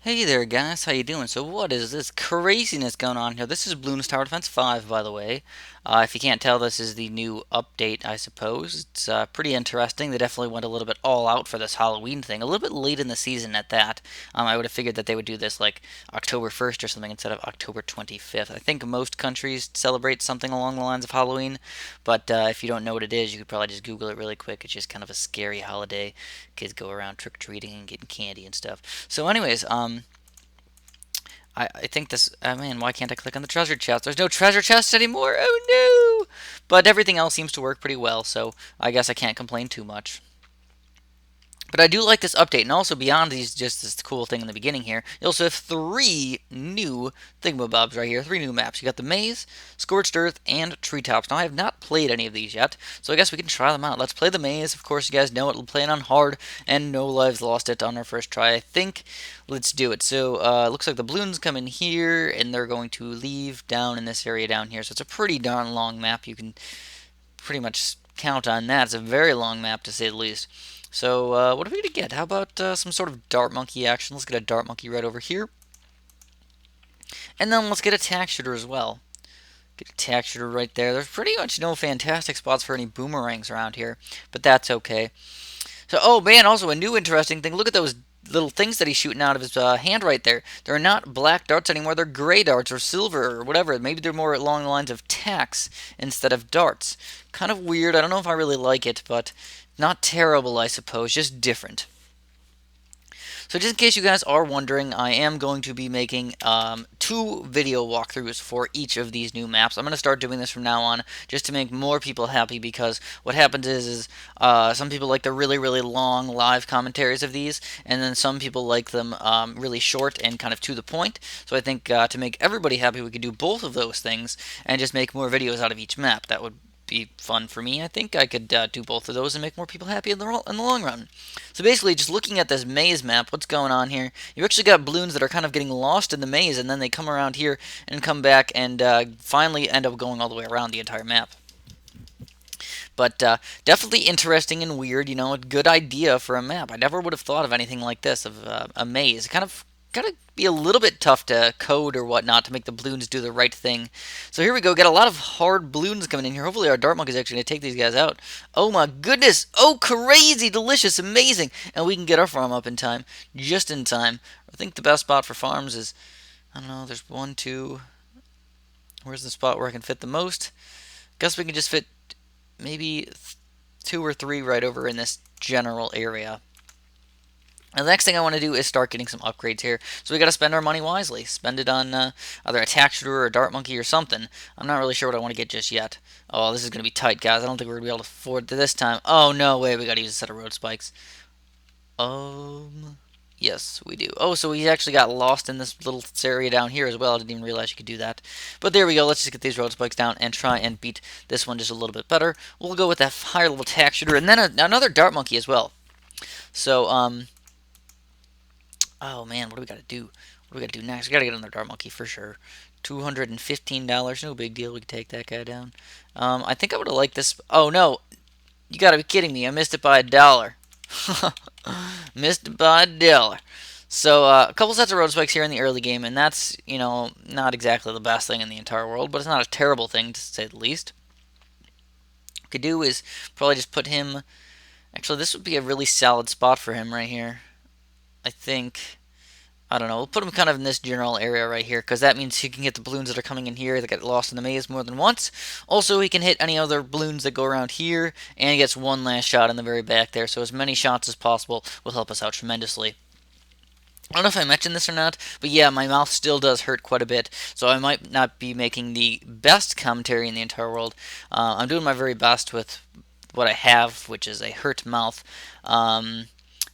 Hey there, guys. How you doing? So, what is this craziness going on here? This is Bloons Tower Defense 5, by the way. If you can't tell, this is the new update, I suppose. It's pretty interesting. They definitely went a little bit all out for this Halloween thing. A little bit late in the season at that. I would have figured that they would do this like October 1st or something instead of October 25th. I think most countries celebrate something along the lines of Halloween, but if you don't know what it is, you could probably just Google it really quick. It's just kind of a scary holiday. Kids go around trick-or-treating and getting candy and stuff. So, anyways, I think this. Oh man, why can't I click on the treasure chest? There's no treasure chest anymore. Oh no! But everything else seems to work pretty well, so I guess I can't complain too much. But I do like this update, and also beyond these, just this cool thing in the beginning here, you also have three new thingamabobs right here, three new maps. You got the Maze, Scorched Earth, and Treetops. Now, I have not played any of these yet, so I guess we can try them out. Let's play the Maze. Of course, you guys know it. We'll play it on hard, and No Lives Lost it on our first try, I think. Let's do it. So, it looks like the balloons come in here, and they're going to leave down in this area down here. So, it's a pretty darn long map. You can pretty much count on that. It's a very long map, to say the least. So, what are we going to get? How about some sort of dart monkey action? Let's get a dart monkey right over here. And then let's get a tack shooter as well. Get a tack shooter right there. There's pretty much no fantastic spots for any boomerangs around here, but that's okay. So, oh man, also a new interesting thing. Look at those little things that he's shooting out of his hand right there. They're not black darts anymore. They're gray darts or silver or whatever. Maybe they're more along the lines of tacks instead of darts. Kind of weird. I don't know if I really like it, but not terrible, I suppose. Just different. So just in case you guys are wondering, I am going to be making two video walkthroughs for each of these new maps. I'm going to start doing this from now on just to make more people happy, because what happens is some people like the really, really long live commentaries of these, and then some people like them really short and kind of to the point. So I think to make everybody happy, we could do both of those things and just make more videos out of each map. That would be fun for me. I think I could do both of those and make more people happy in the long run. So basically, just looking at this maze map, what's going on here? You've actually got balloons that are kind of getting lost in the maze, and then they come around here and come back and finally end up going all the way around the entire map. But definitely interesting and weird. You know, a good idea for a map. I never would have thought of anything like this, of a maze. Kind of gotta be a little bit tough to code or whatnot to make the balloons do the right thing. So here we go. Got a lot of hard balloons coming in here. Hopefully our dart monkey is actually gonna take these guys out. Oh my goodness! Oh, crazy, delicious, amazing! And we can get our farm up in time, just in time. I think the best spot for farms is, I don't know. There's one, two. Where's the spot where I can fit the most? Guess we can just fit maybe two or three right over in this general area. And the next thing I want to do is start getting some upgrades here. So we got to spend our money wisely. Spend it on either a tack shooter or a dart monkey or something. I'm not really sure what I want to get just yet. Oh, this is going to be tight, guys. I don't think we're going to be able to afford it this time. Oh, no way. We got to use a set of road spikes. Yes, we do. Oh, so we actually got lost in this little area down here as well. I didn't even realize you could do that. But there we go. Let's just get these road spikes down and try and beat this one just a little bit better. We'll go with that higher level tack shooter and then another dart monkey as well. So, oh man, what do we got to do? What do we got to do next? We got to get another dart monkey for sure. $215, no big deal. We can take that guy down. I think I would have liked this. Oh no, you got to be kidding me! I missed it by $1. Missed it by $1. So a couple sets of road spikes here in the early game, and that's, you know, not exactly the best thing in the entire world, but it's not a terrible thing to say the least. What we could do is probably just put him. Actually, this would be a really solid spot for him right here. I think. I don't know. We'll put him kind of in this general area right here, because that means he can hit the balloons that are coming in here that get lost in the maze more than once. Also, he can hit any other balloons that go around here, and he gets one last shot in the very back there. So as many shots as possible will help us out tremendously. I don't know if I mentioned this or not, but yeah, my mouth still does hurt quite a bit, so I might not be making the best commentary in the entire world. I'm doing my very best with what I have, which is a hurt mouth.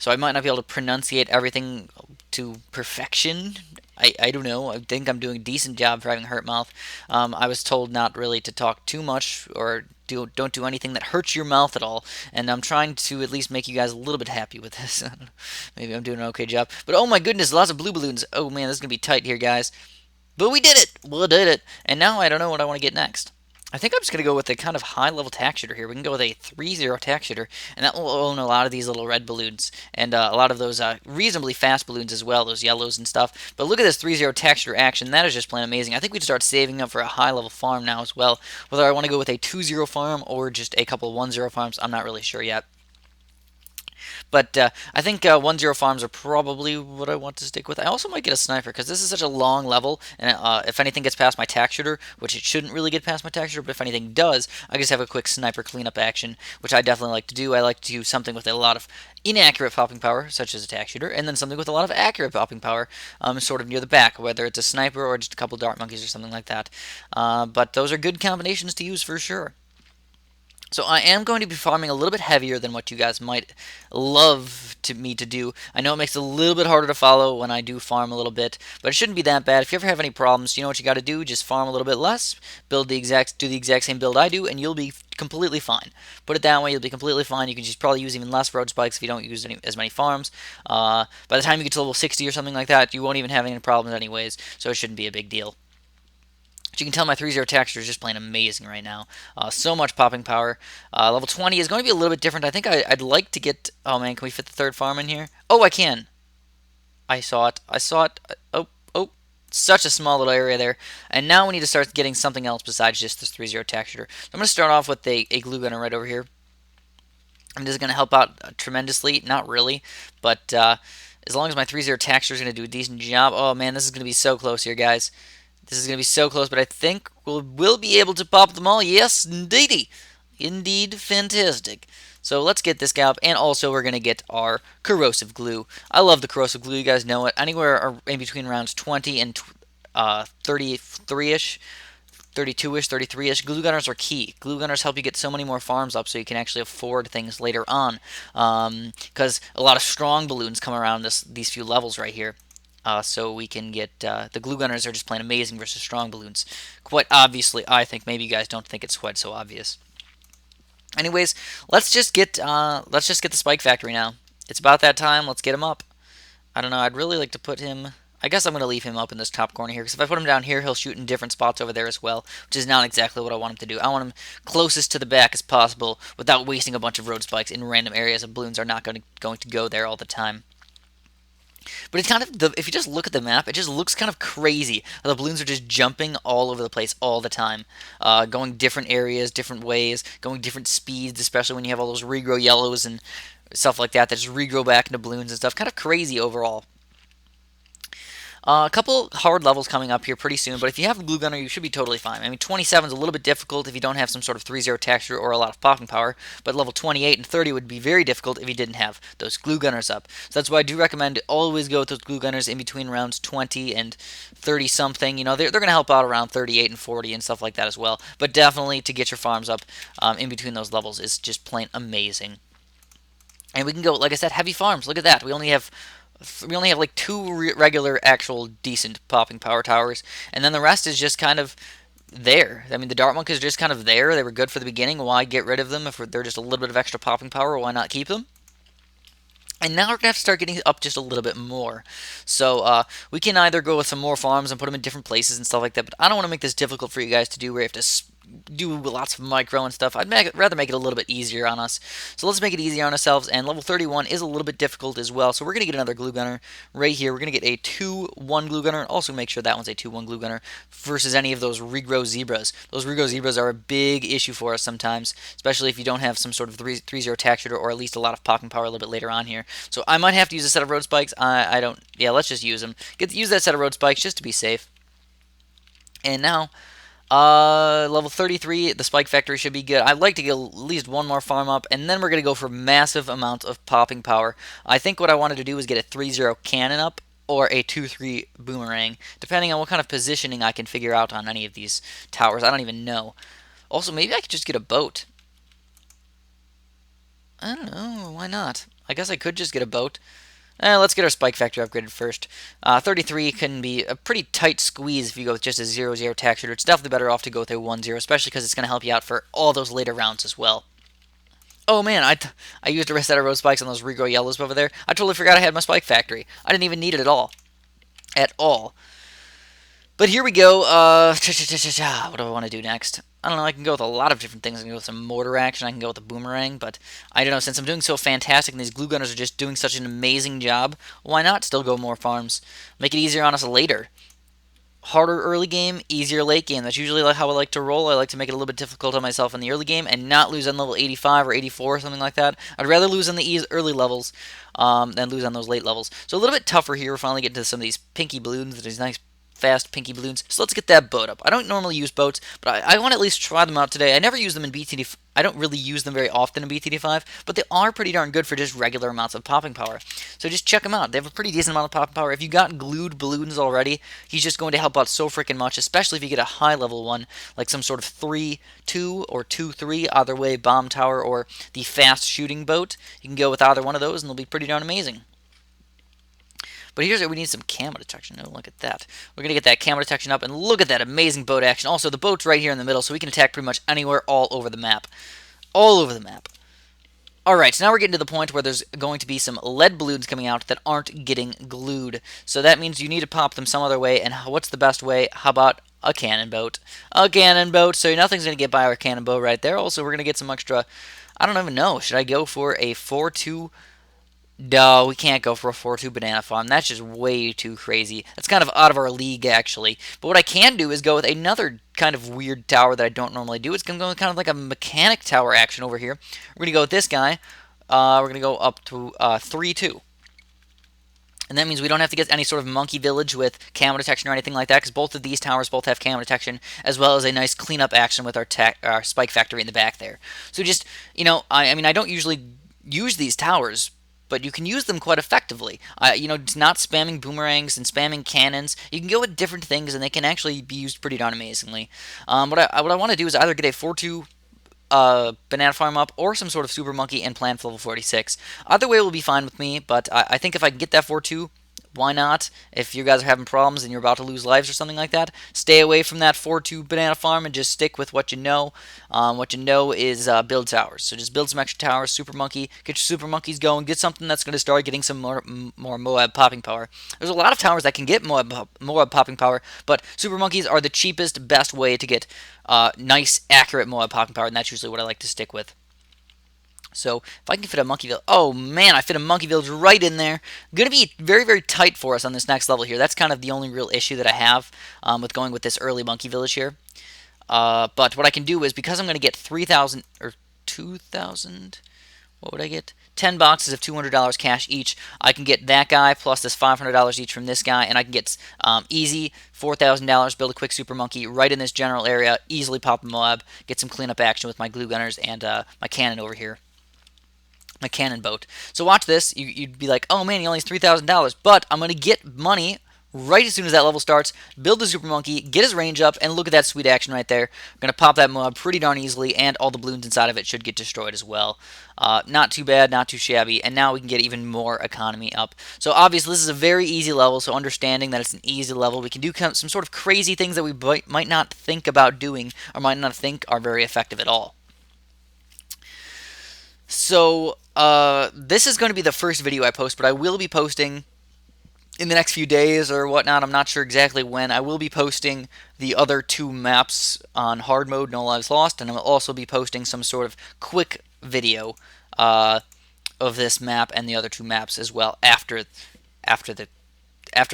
So I might not be able to pronunciate everything to perfection. I don't know. I think I'm doing a decent job for having a hurt mouth. I was told not really to talk too much or don't do anything that hurts your mouth at all. And I'm trying to at least make you guys a little bit happy with this. Maybe I'm doing an okay job. But oh my goodness, lots of blue balloons. Oh man, this is going to be tight here, guys. But we did it! We did it! And now I don't know what I want to get next. I think I'm just going to go with a kind of high level tack shooter here. We can go with a 3-0 tack shooter, and that will own a lot of these little red balloons and a lot of those reasonably fast balloons as well, those yellows and stuff. But look at this 3-0 tack shooter action. That is just plain amazing. I think we'd start saving up for a high level farm now as well. Whether I want to go with a 2-0 farm or just a couple 1-0 farms, I'm not really sure yet. But I think 1-0 farms are probably what I want to stick with. I also might get a sniper because this is such a long level, and if anything gets past my tack shooter, which it shouldn't really get past my tack shooter, but if anything does, I just have a quick sniper cleanup action, which I definitely like to do. I like to do something with a lot of inaccurate popping power, such as a tack shooter, and then something with a lot of accurate popping power, sort of near the back, whether it's a sniper or just a couple dart monkeys or something like that. But those are good combinations to use for sure. So I am going to be farming a little bit heavier than what you guys might love me to do. I know it makes it a little bit harder to follow when I do farm a little bit, but it shouldn't be that bad. If you ever have any problems, you know what you got to do. Just farm a little bit less, do the exact same build I do, and you'll be completely fine. Put it that way, you'll be completely fine. You can just probably use even less road spikes if you don't use as many farms. By the time you get to level 60 or something like that, you won't even have any problems anyways, so it shouldn't be a big deal. You can tell my 3-0 texture is just playing amazing right now. So much popping power. Level 20 is going to be a little bit different. I think I'd like to get... Oh, man, can we fit the third farm in here? Oh, I can. I saw it. I saw it. Oh. Such a small little area there. And now we need to start getting something else besides just this 3-0 texture. So I'm going to start off with a glue gunner right over here. And this is going to help out tremendously. Not really, but as long as my 3-0 texture is going to do a decent job. Oh, man, this is going to be so close here, guys. This is going to be so close, but I think we'll be able to pop them all. Yes, indeedy. Indeed, fantastic. So let's get this guy up, and also we're going to get our corrosive glue. I love the corrosive glue. You guys know it. Anywhere in between rounds 20 and 33-ish, 32-ish, 33-ish. Glue gunners are key. Glue gunners help you get so many more farms up so you can actually afford things later on. Because a lot of strong balloons come around these few levels right here. So we can get the glue gunners are just plain amazing versus strong balloons. Quite obviously, I think. Maybe you guys don't think it's quite so obvious. Anyways, let's just get the spike factory now. It's about that time. Let's get him up. I don't know. I'd really like to put him. I guess I'm going to leave him up in this top corner here, because if I put him down here, he'll shoot in different spots over there as well, which is not exactly what I want him to do. I want him closest to the back as possible without wasting a bunch of road spikes in random areas, and balloons are not going to go there all the time. But it's kind of, if you just look at the map, it just looks kind of crazy. The balloons are just jumping all over the place all the time. Going different areas, different ways, going different speeds, especially when you have all those regrow yellows and stuff like that just regrow back into balloons and stuff. Kind of crazy overall. A couple hard levels coming up here pretty soon, but if you have a glue gunner, you should be totally fine. I mean, 27 is a little bit difficult if you don't have some sort of 3-0 texture or a lot of popping power, but level 28 and 30 would be very difficult if you didn't have those glue gunners up. So that's why I do recommend to always go with those glue gunners in between rounds 20 and 30 something. You know, they're going to help out around 38 and 40 and stuff like that as well, but definitely to get your farms up in between those levels is just plain amazing. And we can go, like I said, heavy farms. Look at that. We only have like two regular, actual, decent popping power towers, and then the rest is just kind of there. I mean, the dart monkeys are just kind of there. They were good for the beginning. Why get rid of them if they're just a little bit of extra popping power? Why not keep them? And now we're going to have to start getting up just a little bit more. So we can either go with some more farms and put them in different places and stuff like that, but I don't want to make this difficult for you guys to do where you have to do lots of micro and stuff. I'd rather make it a little bit easier on us. So let's make it easier on ourselves, and level 31 is a little bit difficult as well. So we're going to get another glue gunner right here. We're going to get a 2-1 glue gunner, and also make sure that one's a 2-1 glue gunner versus any of those regrow zebras. Those regrow zebras are a big issue for us sometimes, especially if you don't have some sort of 3-0 texture or at least a lot of popping power a little bit later on here. So I might have to use a set of road spikes. I don't. Yeah, let's just use them. Use that set of road spikes just to be safe. And now, level 33, the spike factory should be good. I'd like to get at least one more farm up, and then we're going to go for massive amounts of popping power. I think what I wanted to do was get a 3-0 cannon up or a 2-3 boomerang, depending on what kind of positioning I can figure out on any of these towers. I don't even know. Also, maybe I could just get a boat. I don't know. Why not? I guess I could just get a boat. Let's get our spike factor upgraded first. 33 can be a pretty tight squeeze if you go with just a 0-0 texture. It's definitely better off to go with a 1-0, especially because it's going to help you out for all those later rounds as well. Oh man, I used a set of road spikes on those regrow yellows over there. I totally forgot I had my spike factory. I didn't even need it at all. At all. But here we go. What do I want to do next? I don't know. I can go with a lot of different things. I can go with some mortar action. I can go with a boomerang. But I don't know. Since I'm doing so fantastic and these glue gunners are just doing such an amazing job, why not still go more farms? Make it easier on us later. Harder early game, easier late game. That's usually how I like to roll. I like to make it a little bit difficult on myself in the early game and not lose on level 85 or 84 or something like that. I'd rather lose on the early levels than lose on those late levels. So a little bit tougher here. We're finally getting to some of these pinky balloons, these nice fast pinky balloons. So let's get that boat up. I don't normally use boats, but I want to at least try them out today. I never use them in BTD. I don't really use them very often in BTD5, but they are pretty darn good for just regular amounts of popping power. So just check them out. They have a pretty decent amount of popping power. If you got glued balloons already, he's just going to help out so freaking much, especially if you get a high level one, like some sort of 3-2 or 2-3, either way, bomb tower or the fast shooting boat. You can go with either one of those and they'll be pretty darn amazing. But here's where we need some camo detection. Oh, look at that. We're going to get that camo detection up, and look at that amazing boat action. Also, the boat's right here in the middle, so we can attack pretty much anywhere all over the map. All over the map. Alright, so now we're getting to the point where there's going to be some lead balloons coming out that aren't getting glued. So that means you need to pop them some other way, and what's the best way? How about a cannon boat? A cannon boat, so nothing's going to get by our cannon boat right there. Also, we're going to get some extra... I don't even know. Should I go for a 4-2... No, we can't go for a 4-2 banana farm. That's just way too crazy. That's kind of out of our league, actually. But what I can do is go with another kind of weird tower that I don't normally do. It's going to go kind of like a mechanic tower action over here. We're going to go with this guy. We're going to go up to 3-2. And that means we don't have to get any sort of monkey village with camo detection or anything like that, because both of these towers both have camo detection, as well as a nice cleanup action with our spike factory in the back there. So just, I mean, I don't usually use these towers, but you can use them quite effectively. It's not spamming boomerangs and spamming cannons. You can go with different things, and they can actually be used pretty darn amazingly. What I want to do is either get a 4-2 banana farm up or some sort of super monkey and plan for level 46. Either way will be fine with me, but I think if I can get that 4-2, why not? If you guys are having problems and you're about to lose lives or something like that, stay away from that 4-2 banana farm and just stick with what you know. What you know is build towers. So just build some extra towers, super monkey, get your super monkeys going, get something that's going to start getting some more Moab popping power. There's a lot of towers that can get Moab popping power, but super monkeys are the cheapest, best way to get nice, accurate Moab popping power, and that's usually what I like to stick with. So if I can fit a monkey village, oh man, I fit a monkey village right in there. Going to be very, very tight for us on this next level here. That's kind of the only real issue that I have with going with this early monkey village here. But what I can do is, because I'm going to get 3,000 or 2,000, what would I get? 10 boxes of $200 cash each. I can get that guy plus this $500 each from this guy, and I can get easy $4,000, build a quick super monkey right in this general area, easily pop a Moab, get some cleanup action with my glue gunners and my cannon over here. My cannon boat. So watch this. You'd be like, oh man, he only has $3,000, but I'm going to get money right as soon as that level starts, build the super monkey, get his range up, and look at that sweet action right there. I'm going to pop that Moab pretty darn easily, and all the balloons inside of it should get destroyed as well. Not too bad, not too shabby, and now we can get even more economy up. So obviously this is a very easy level, so understanding that it's an easy level, we can do some sort of crazy things that we might not think about doing, or might not think are very effective at all. So, this is going to be the first video I post, but I will be posting in the next few days or whatnot. I'm not sure exactly when. I will be posting the other two maps on hard mode, No Lives Lost, and I will also be posting some sort of quick video of this map and the other two maps as well after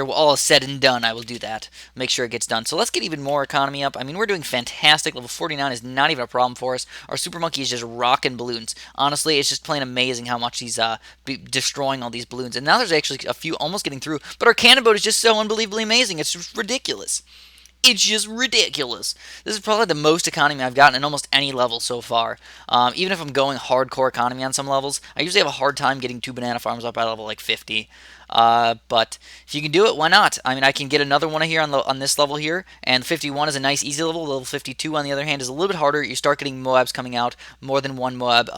all is said and done. I will do that. Make sure it gets done. So let's get even more economy up. I mean, we're doing fantastic. Level 49 is not even a problem for us. Our super monkey is just rocking balloons. Honestly, it's just plain amazing how much he's destroying all these balloons. And now there's actually a few almost getting through. But our cannon boat is just so unbelievably amazing. It's just ridiculous. It's just ridiculous. This is probably the most economy I've gotten in almost any level so far. Even if I'm going hardcore economy on some levels, I usually have a hard time getting 2 banana farms up by level like 50. But if you can do it, why not? I mean, I can get another one here on this level here, and 51 is a nice easy level. Level 52, on the other hand, is a little bit harder. You start getting Moabs coming out, more than one Moab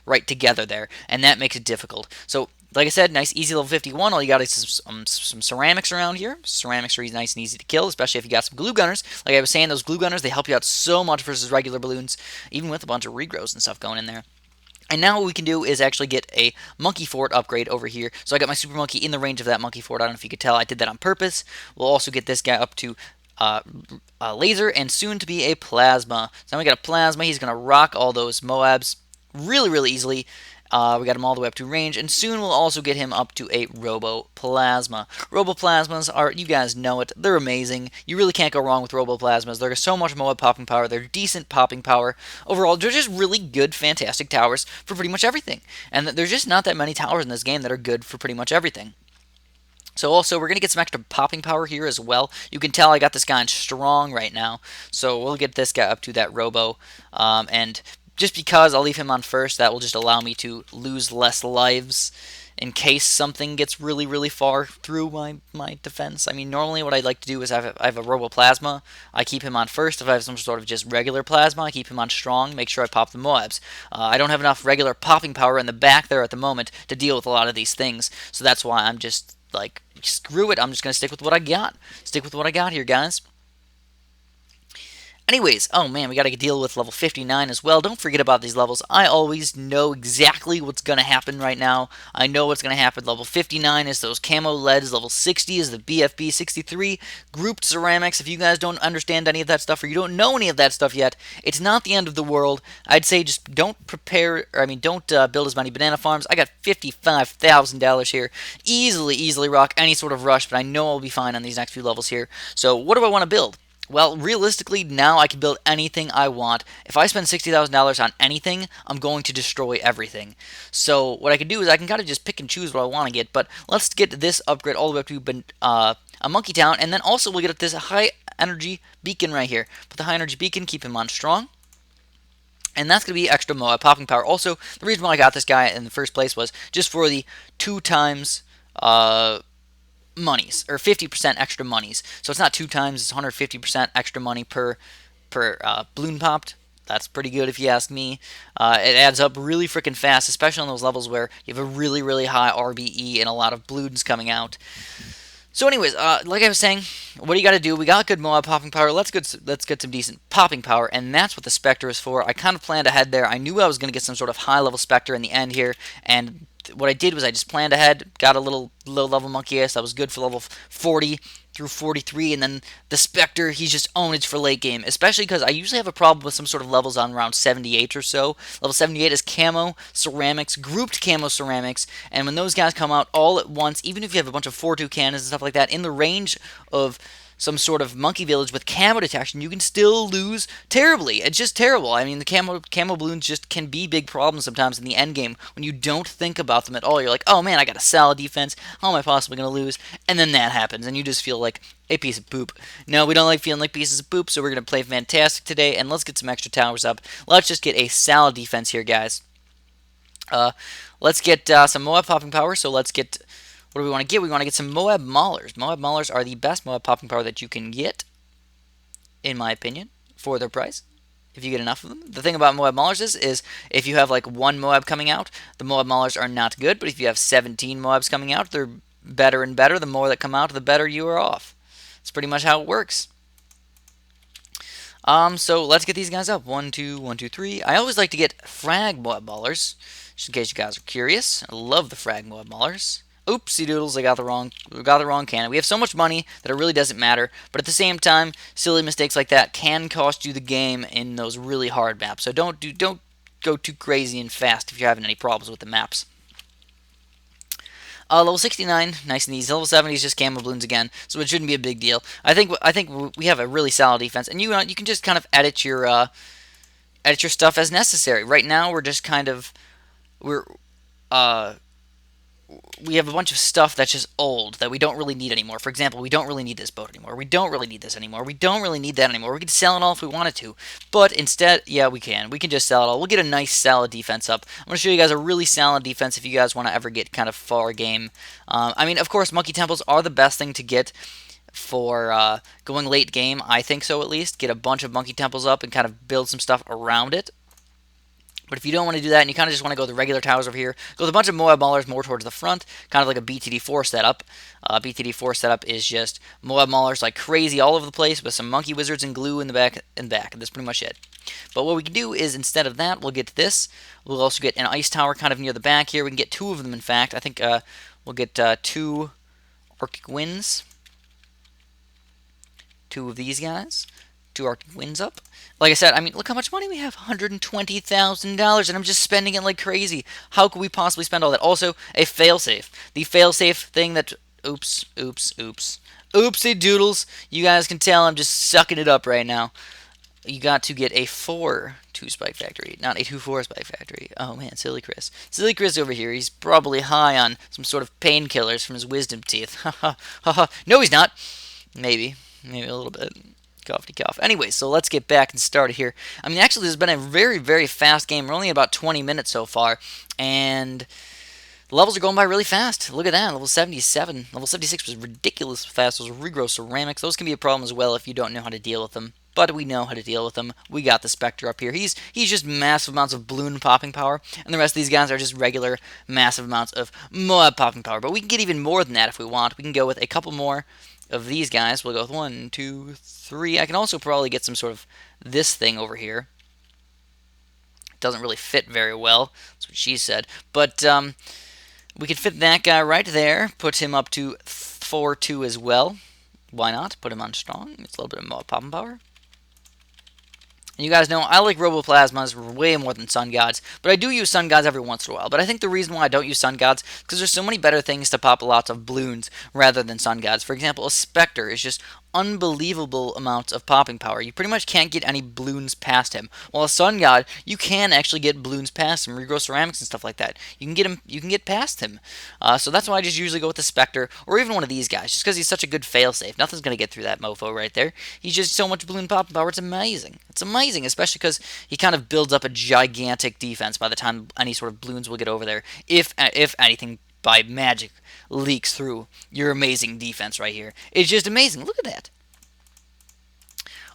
right together there, and that makes it difficult. So, like I said, nice easy level 51. All you got is some ceramics around here. Ceramics are nice and easy to kill, especially if you got some glue gunners. Like I was saying, those glue gunners, they help you out so much versus regular balloons, even with a bunch of regrows and stuff going in there. And now what we can do is actually get a monkey fort upgrade over here. So I got my super monkey in the range of that monkey fort. I don't know if you could tell, I did that on purpose. We'll also get this guy up to uh, laser, and soon to be a plasma. So now we got a plasma. He's going to rock all those Moabs really, really easily. We got him all the way up to range, and soon we'll also get him up to a Robo Plasma. Robo Plasmas are, you guys know it, they're amazing. You really can't go wrong with Robo Plasmas. They're so much Moab popping power. They're decent popping power. Overall, they're just really good, fantastic towers for pretty much everything. And there's just not that many towers in this game that are good for pretty much everything. So also, we're going to get some extra popping power here as well. You can tell I got this guy on strong right now. So we'll get this guy up to that Robo. And just because I'll leave him on first, that will just allow me to lose less lives in case something gets really, really far through my defense. I mean, normally what I'd like to do is I have a Robo Plasma. I keep him on first. If I have some sort of just regular Plasma, I keep him on strong. Make sure I pop the Moabs. I don't have enough regular popping power in the back there at the moment to deal with a lot of these things. So that's why I'm just like, screw it, I'm just going to stick with what I got. Stick with what I got here, guys. Anyways, oh man, we got to deal with level 59 as well. Don't forget about these levels. I always know exactly what's going to happen right now. I know what's going to happen. Level 59 is those camo leads. Level 60 is the BFB 63 grouped ceramics. If you guys don't understand any of that stuff or you don't know any of that stuff yet, it's not the end of the world. I'd say just don't build as many banana farms. I got $55,000 here. Easily rock any sort of rush, but I know I'll be fine on these next few levels here. So what do I want to build? Well, realistically, now I can build anything I want. If I spend $60,000 on anything, I'm going to destroy everything. So what I can do is I can kind of just pick and choose what I want to get, but let's get this upgrade all the way up to a Monkey Town, and then also we'll get this high energy beacon right here. Put the high energy beacon, keep him on strong. And that's going to be extra Moab popping power. Also, the reason why I got this guy in the first place was just for the 2 times monies, or 50% extra monies. So it's not 2 times, it's 150% extra money per balloon popped. That's pretty good if you ask me. It adds up really freaking fast, especially on those levels where you have a really high RBE and a lot of balloons coming out. So anyways, like I was saying, what do you got to do? We got good Moab popping power. Let's get some decent popping power, and that's what the Spectre is for. I kind of planned ahead there. I knew I was going to get some sort of high-level Spectre in the end here, and what I did was I just planned ahead, got a little low-level Monkey Ace that was good for level 40 through 43, and then the Spectre, he's just ownage for late game, especially because I usually have a problem with some sort of levels on around 78 or so. Level 78 is camo ceramics, grouped camo ceramics, and when those guys come out all at once, even if you have a bunch of 4-2 cannons and stuff like that, in the range of some sort of monkey village with camo detection, you can still lose terribly. It's just terrible. I mean, the camo balloons just can be big problems sometimes in the end game when you don't think about them at all. You're like, oh man, I got a solid defense. How am I possibly going to lose? And then that happens, and you just feel like a piece of poop. No, we don't like feeling like pieces of poop, so we're going to play fantastic today, and let's get some extra towers up. Let's just get a solid defense here, guys. Let's get some Moab popping power, so let's get... What do we want to get? We want to get some Moab Maulers. Moab Maulers are the best Moab popping power that you can get, in my opinion, for their price, if you get enough of them. The thing about Moab Maulers is if you have like 1 Moab coming out, the Moab Maulers are not good, but if you have 17 Moabs coming out, they're better and better. The more that come out, the better you are off. That's pretty much how it works. So let's get these guys up. 1, 2, 1, 2, 3. I always like to get frag Moab Maulers, just in case you guys are curious. I love the frag Moab Maulers. Oopsie doodles, I got the wrong cannon. We have so much money that it really doesn't matter, but at the same time, silly mistakes like that can cost you the game in those really hard maps. So don't go too crazy and fast if you're having any problems with the maps. Level 69, nice and easy. Level 70 is just camo balloons again, so it shouldn't be a big deal. I think we have a really solid defense, and you can just kind of edit your stuff as necessary. Right now, we're just kind of we have a bunch of stuff that's just old that we don't really need anymore. For example, we don't really need this boat anymore. We don't really need this anymore. We don't really need that anymore. We could sell it all if we wanted to. But instead, yeah, we can. We can just sell it all. We'll get a nice solid defense up. I'm going to show you guys a really solid defense if you guys want to ever get kind of far game. I mean, of course, monkey temples are the best thing to get for going late game. I think so, at least. Get a bunch of monkey temples up and kind of build some stuff around it. But if you don't want to do that and you kind of just want to go the regular towers over here, go with a bunch of Moab Maulers more towards the front, kind of like a BTD4 setup. BTD4 setup is just Moab Maulers like crazy all over the place with some monkey wizards and glue in the back. And that's pretty much it. But what we can do is instead of that, we'll get this. We'll also get an ice tower kind of near the back here. We can get 2 of them, in fact. I think we'll get 2 Orcic Winds. 2 of these guys. 2 Arctic Winds up. Like I said, I mean, look how much money we have. $120,000, and I'm just spending it like crazy. How could we possibly spend all that? Also, a failsafe. The failsafe thing that... Oops, oops, oops. Oopsie doodles. You guys can tell I'm just sucking it up right now. You got to get a 4-2 Spike Factory, not a 2-4 Spike Factory. Oh man, silly Chris. Silly Chris over here, he's probably high on some sort of painkillers from his wisdom teeth. Ha ha ha ha. No, he's not. Maybe a little bit. Coughy cough. Anyway, so let's get back and started here. I mean, actually, this has been a very, very fast game. We're only about 20 minutes so far, and levels are going by really fast. Look at that, level 77. Level 76 was ridiculous fast. Those regrow ceramics. Those can be a problem as well if you don't know how to deal with them. But we know how to deal with them. We got the Spectre up here. He's just massive amounts of balloon popping power, and the rest of these guys are just regular massive amounts of mob popping power. But we can get even more than that if we want. We can go with a couple more of these guys. We'll go with 1, 2, 3. I can also probably get some sort of this thing over here. It doesn't really fit very well. That's what she said. But we could fit that guy right there. Put him up to 4-2 as well. Why not? Put him on strong. It's a little bit of more popping power. And you guys know I like Roboplasmas way more than Sun Gods, but I do use Sun Gods every once in a while. But I think the reason why I don't use Sun Gods is because there's so many better things to pop lots of balloons rather than Sun Gods. For example, a Spectre is just unbelievable amounts of popping power. You pretty much can't get any balloons past him. While a Sun God, you can actually get balloons past him, regrow ceramics and stuff like that. You can get him. You can get past him. So that's why I just usually go with the Spectre or even one of these guys, just because he's such a good failsafe. Nothing's gonna get through that mofo right there. He's just so much balloon popping power. It's amazing. It's amazing, especially because he kind of builds up a gigantic defense by the time any sort of balloons will get over there. If anything by magic leaks through your amazing defense right here. It's just amazing. Look at that.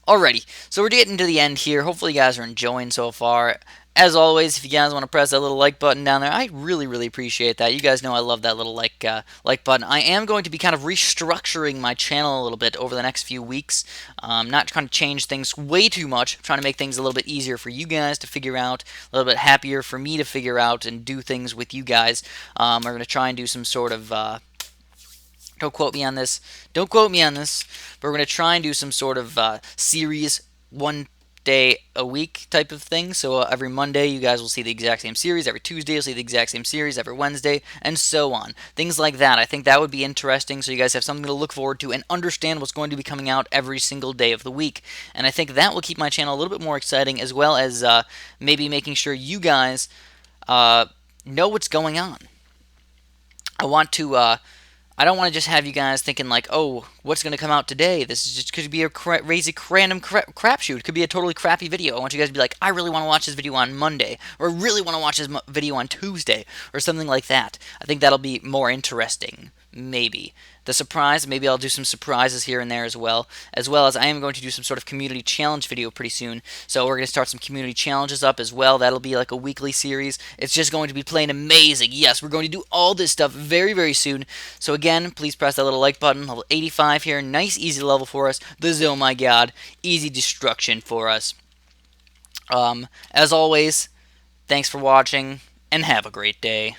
Alrighty, so we're getting to the end here. Hopefully you guys are enjoying so far. As always, if you guys want to press that little like button down there, I really, really appreciate that. You guys know I love that little like button. I am going to be kind of restructuring my channel a little bit over the next few weeks. Not trying to change things way too much. I'm trying to make things a little bit easier for you guys to figure out, a little bit happier for me to figure out and do things with you guys. We're going to try and do some sort of... don't quote me on this. Don't quote me on this. But we're going to try and do some sort of series 1 day a week type of thing. So every Monday you guys will see the exact same series. Every Tuesday you'll see the exact same series. Every Wednesday and so on. Things like that. I think that would be interesting so you guys have something to look forward to and understand what's going to be coming out every single day of the week. And I think that will keep my channel a little bit more exciting, as well as maybe making sure you guys know what's going on. I don't want to just have you guys thinking like, oh, what's going to come out today? This is just could be a crazy random crapshoot. It could be a totally crappy video. I want you guys to be like, I really want to watch this video on Monday, or I really want to watch this video on Tuesday, or something like that. I think that'll be more interesting, maybe. The surprise, maybe I'll do some surprises here and there as well as I am going to do some sort of community challenge video pretty soon. So we're going to start some community challenges up as well. That'll be like a weekly series. It's just going to be plain amazing. Yes, we're going to do all this stuff very, very soon. So again, please press that little like button. Level 85 here. Nice, easy level for us. Oh my god. Easy destruction for us. As always, thanks for watching, and have a great day.